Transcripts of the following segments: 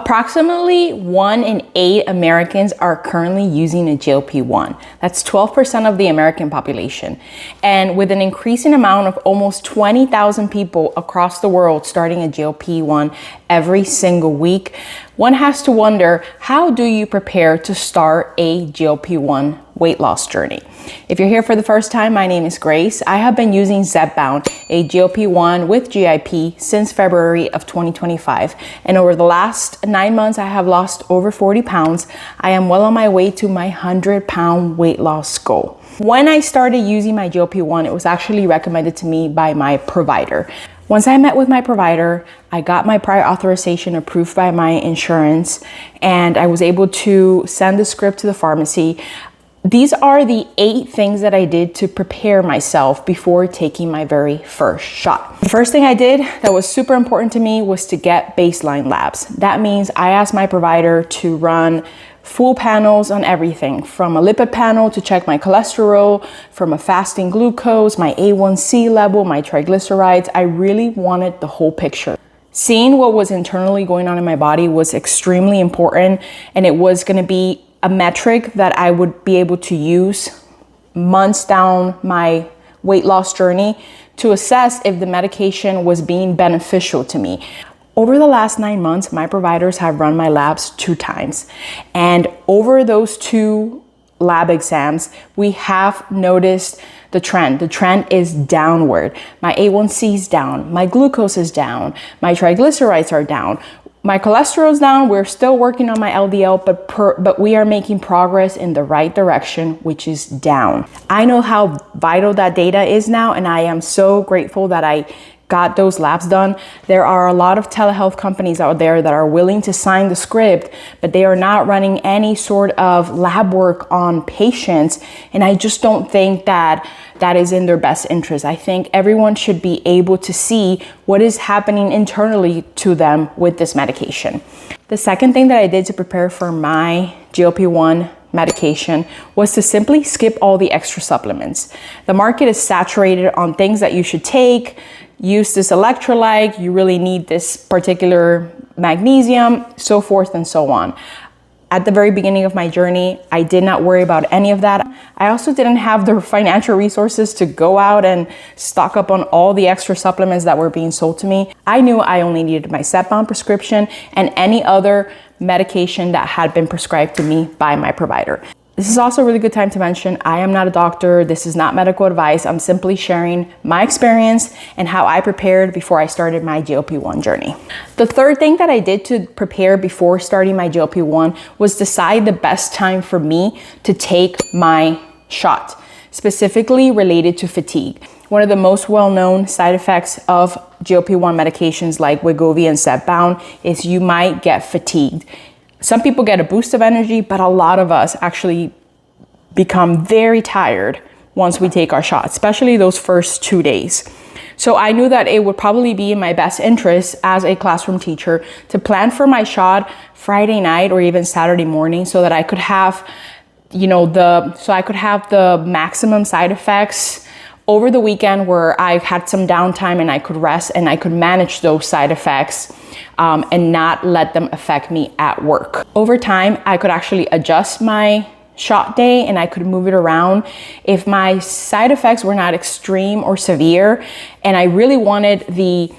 Approximately 1 in 8 Americans are currently using a GLP-1. That's 12% of the American population. And with an increasing amount of almost 20,000 people across the world starting a GLP-1 every single week, one has to wonder, how do you prepare to start a GLP-1 weight loss journey? If you're here for the first time, my name is Grace. I have been using Zepbound, a GLP-1 with GIP, since February of 2025. And over the last 9 months, I have lost over 40 pounds. I am well on my way to my 100-pound weight loss goal. When I started using my GLP-1, it was actually recommended to me by my provider. Once I met with my provider, I got my prior authorization approved by my insurance, and I was able to send the script to the pharmacy. These are the 8 things that I did to prepare myself before taking my very first shot. The first thing I did that was super important to me was to get baseline labs. That means I asked my provider to run full panels on everything, from a lipid panel to check my cholesterol, from a fasting glucose, my A1C level, my triglycerides. I really wanted the whole picture. Seeing what was internally going on in my body was extremely important, and it was going to be a metric that I would be able to use months down my weight loss journey to assess if the medication was being beneficial to me. Over the last 9 months, my providers have run my labs 2 times. And over those 2 lab exams, we have noticed the trend. The trend is downward. My A1C is down, my glucose is down, my triglycerides are down. My cholesterol is down. We're still working on my LDL, but we are making progress in the right direction, which is down. I know how vital that data is now, and I am so grateful that I got those labs done. There are a lot of telehealth companies out there that are willing to sign the script, but they are not running any sort of lab work on patients. And I just don't think that is in their best interest. I think everyone should be able to see what is happening internally to them with this medication. The second thing that I did to prepare for my GLP-1 medication was to simply skip all the extra supplements. The market is saturated on things that you should take. Use this electrolyte, you really need this particular magnesium, so forth and so on. At the very beginning of my journey, I did not worry about any of that. I also didn't have the financial resources to go out and stock up on all the extra supplements that were being sold to me. I knew I only needed my Zepbound prescription and any other medication that had been prescribed to me by my provider. This is also a really good time to mention, I am not a doctor. This is not medical advice. I'm simply sharing my experience and how I prepared before I started my GLP-1 journey. The third thing that I did to prepare before starting my GLP-1 was decide the best time for me to take my shot, specifically related to fatigue. One of the most well-known side effects of GLP-1 medications like Wegovy and Zepbound is you might get fatigued. Some people get a boost of energy, but a lot of us actually become very tired once we take our shot, especially those first 2 days. So I knew that it would probably be in my best interest as a classroom teacher to plan for my shot Friday night or even Saturday morning so that I could have, the maximum side effects over the weekend where I had some downtime and I could rest and I could manage those side effects and not let them affect me at work. Over time, I could actually adjust my shot day and I could move it around if my side effects were not extreme or severe and I really wanted the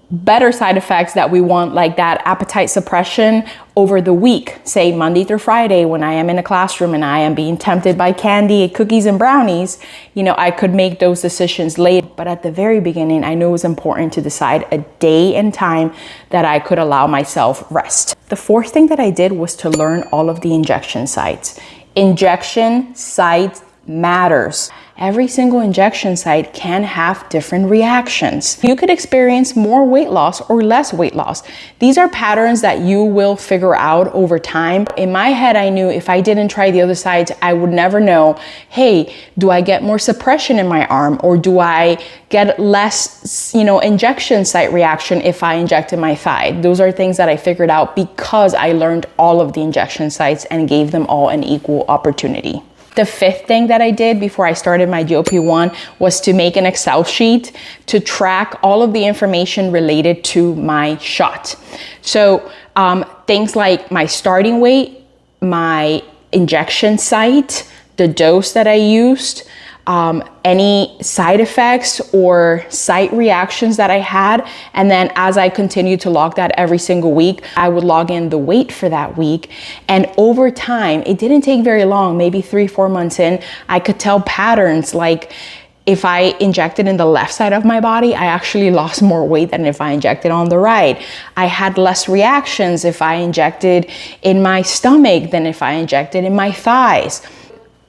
better side effects that we want, like that appetite suppression over the week, say Monday through Friday when I am in a classroom and I am being tempted by candy, cookies and brownies, I could make those decisions later. But at the very beginning, I knew it was important to decide a day and time that I could allow myself rest. The fourth thing that I did was to learn all of the injection sites. Injection sites matters. Every single injection site can have different reactions. You could experience more weight loss or less weight loss. These are patterns that you will figure out over time. In my head, I knew if I didn't try the other sides, I would never know, hey, do I get more suppression in my arm or do I get less, injection site reaction if I injected my thigh? Those are things that I figured out because I learned all of the injection sites and gave them all an equal opportunity. The fifth thing that I did before I started my GLP-1 was to make an Excel sheet to track all of the information related to my shot. So things like my starting weight, my injection site, the dose that I used, any side effects or site reactions that I had. And then as I continued to log that every single week, I would log in the weight for that week. And over time, it didn't take very long, maybe 3-4 months in, I could tell patterns. Like if I injected in the left side of my body, I actually lost more weight than if I injected on the right. I had less reactions if I injected in my stomach than if I injected in my thighs.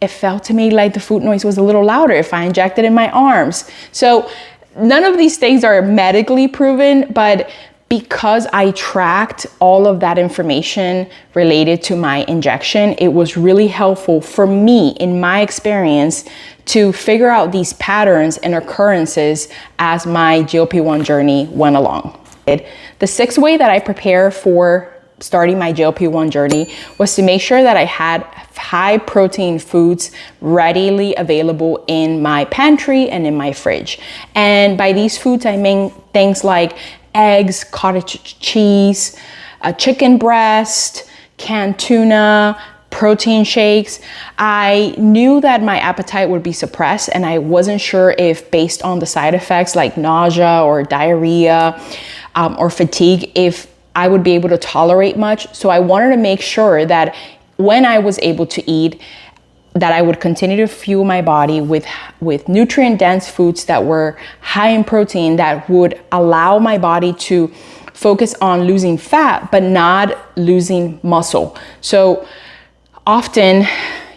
It felt to me like the food noise was a little louder if I injected in my arms. So none of these things are medically proven, but because I tracked all of that information related to my injection, it was really helpful for me, in my experience, to figure out these patterns and occurrences as my GLP-1 journey went along. The sixth way that I prepare for starting my GLP-1 journey was to make sure that I had high protein foods readily available in my pantry and in my fridge. And by these foods, I mean things like eggs, cottage cheese, chicken breast, canned tuna, protein shakes. I knew that my appetite would be suppressed, and I wasn't sure if, based on the side effects like nausea or diarrhea or fatigue, if I would be able to tolerate much. So I wanted to make sure that when I was able to eat, that I would continue to fuel my body with nutrient dense foods that were high in protein, that would allow my body to focus on losing fat, but not losing muscle. So often,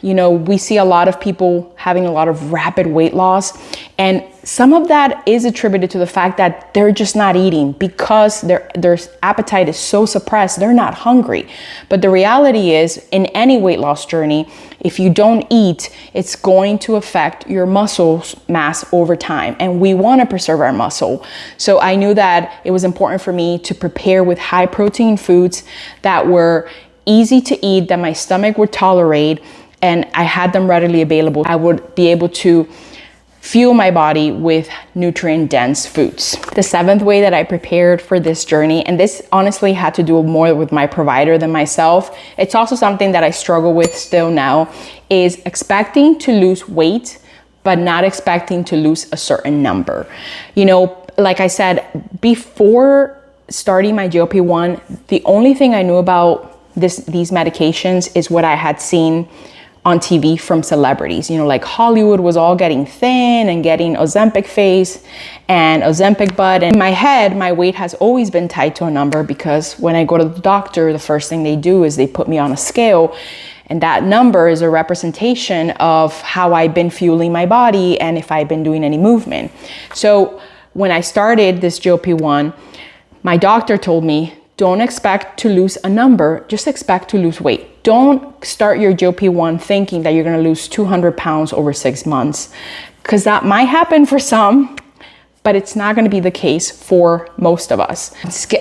we see a lot of people having a lot of rapid weight loss, and some of that is attributed to the fact that they're just not eating because their appetite is so suppressed, they're not hungry. But the reality is, in any weight loss journey, if you don't eat, it's going to affect your muscle mass over time, and we want to preserve our muscle. So I knew that it was important for me to prepare with high protein foods that were easy to eat, that my stomach would tolerate, and I had them readily available. I would be able to fuel my body with nutrient dense foods. The seventh way that I prepared for this journey, and this honestly had to do more with my provider than myself, it's also something that I struggle with still now, is expecting to lose weight, but not expecting to lose a certain number. Like I said, before starting my GLP-1, the only thing I knew about these medications is what I had seen on TV from celebrities. Like Hollywood was all getting thin and getting Ozempic face and Ozempic butt. And in my head, my weight has always been tied to a number, because when I go to the doctor, the first thing they do is they put me on a scale. And that number is a representation of how I've been fueling my body and if I've been doing any movement. So when I started this GLP-1, my doctor told me, don't expect to lose a number, just expect to lose weight. Don't start your GLP-1 thinking that you're gonna lose 200 pounds over 6 months, because that might happen for some, but it's not gonna be the case for most of us.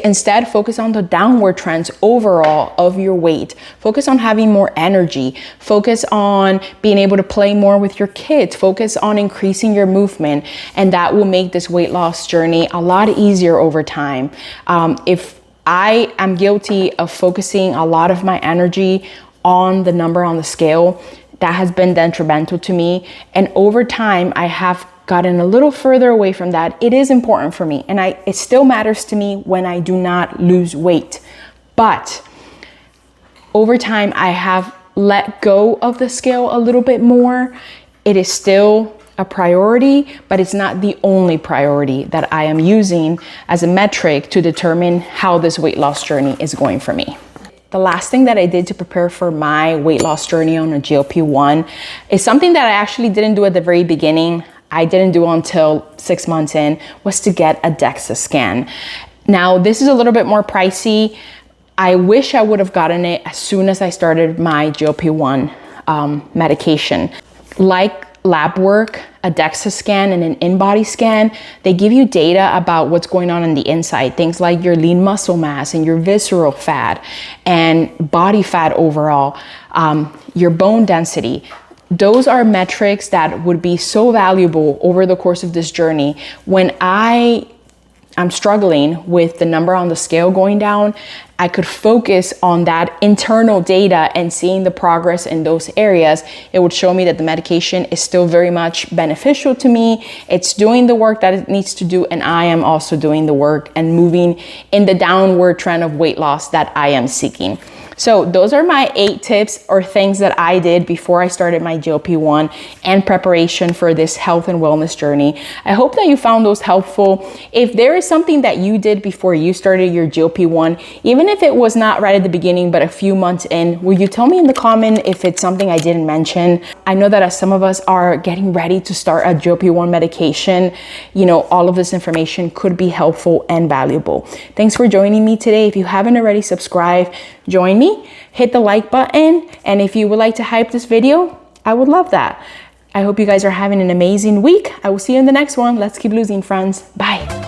Instead, focus on the downward trends overall of your weight. Focus on having more energy. Focus on being able to play more with your kids. Focus on increasing your movement, and that will make this weight loss journey a lot easier over time. If I am guilty of focusing a lot of my energy on the number on the scale, that has been detrimental to me. And over time, I have gotten a little further away from that. It is important for me, and it still matters to me when I do not lose weight. But over time, I have let go of the scale a little bit more. It is still a priority, but it's not the only priority that I am using as a metric to determine how this weight loss journey is going for me. The last thing that I did to prepare for my weight loss journey on a GLP-1 is something that I actually didn't do at the very beginning. I didn't do until 6 months in, was to get a DEXA scan. Now, this is a little bit more pricey. I wish I would have gotten it as soon as I started my GLP-1 medication. Like lab work, a DEXA scan and an InBody scan, they give you data about what's going on the inside, things like your lean muscle mass and your visceral fat and body fat overall, your bone density. Those are metrics that would be so valuable over the course of this journey. When I I'm struggling with the number on the scale going down, I could focus on that internal data and seeing the progress in those areas. It would show me that the medication is still very much beneficial to me. It's doing the work that it needs to do, and I am also doing the work and moving in the downward trend of weight loss that I am seeking. So those are my 8 tips or things that I did before I started my GLP-1 and preparation for this health and wellness journey. I hope that you found those helpful. If there is something that you did before you started your GLP-1, even if it was not right at the beginning, but a few months in, will you tell me in the comment if it's something I didn't mention? I know that as some of us are getting ready to start a GLP-1 medication, you know, all of this information could be helpful and valuable. Thanks for joining me today. If you haven't already subscribed, join me, hit the like button, and if you would like to hype this video, I would love that. I hope you guys are having an amazing week. I will see you in the next one. Let's keep losing, friends. Bye.